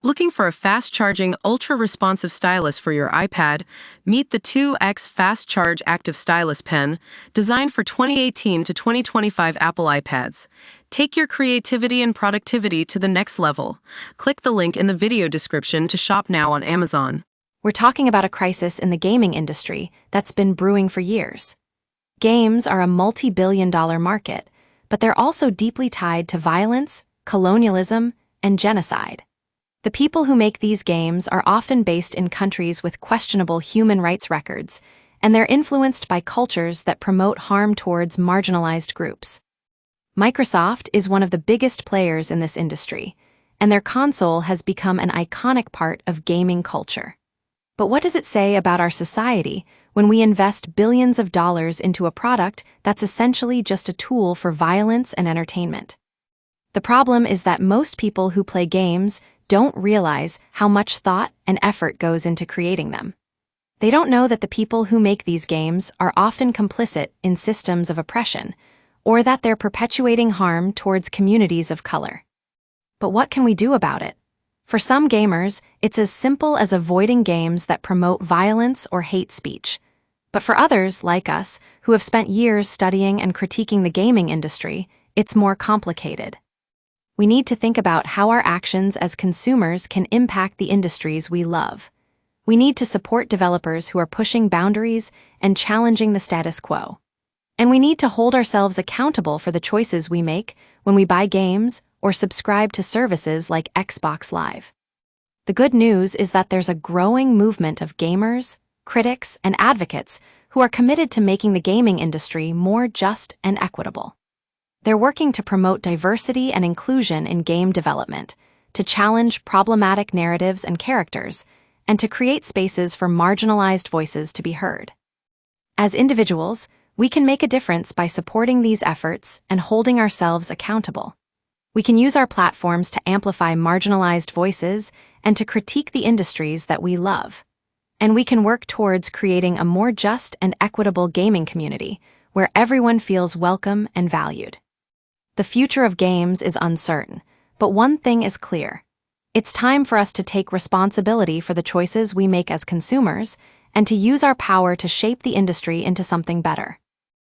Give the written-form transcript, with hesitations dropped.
Looking for a fast-charging, ultra-responsive stylus for your iPad? Meet the 2X Fast Charge Active Stylus Pen, designed for 2018 to 2025 Apple iPads. Take your creativity and productivity to the next level. Click the link in the video description to shop now on Amazon. We're talking about a crisis in the gaming industry that's been brewing for years. Games are a multi-billion-dollar market, but they're also deeply tied to violence, colonialism, and genocide. The people who make these games are often based in countries with questionable human rights records, and they're influenced by cultures that promote harm towards marginalized groups. Microsoft is one of the biggest players in this industry, and their console has become an iconic part of gaming culture. But what does it say about our society when we invest billions of dollars into a product that's essentially just a tool for violence and entertainment? The problem is that most people who play games don't realize how much thought and effort goes into creating them. They don't know that the people who make these games are often complicit in systems of oppression, or that they're perpetuating harm towards communities of color. But what can we do about it? For some gamers, it's as simple as avoiding games that promote violence or hate speech. But for others, like us, who have spent years studying and critiquing the gaming industry, it's more complicated. We need to think about how our actions as consumers can impact the industries we love. We need to support developers who are pushing boundaries and challenging the status quo. And we need to hold ourselves accountable for the choices we make when we buy games or subscribe to services like Xbox Live. The good news is that there's a growing movement of gamers, critics, and advocates who are committed to making the gaming industry more just and equitable. They're working to promote diversity and inclusion in game development, to challenge problematic narratives and characters, and to create spaces for marginalized voices to be heard. As individuals, we can make a difference by supporting these efforts and holding ourselves accountable. We can use our platforms to amplify marginalized voices and to critique the industries that we love. And we can work towards creating a more just and equitable gaming community where everyone feels welcome and valued. The future of games is uncertain, but one thing is clear. It's time for us to take responsibility for the choices we make as consumers and to use our power to shape the industry into something better.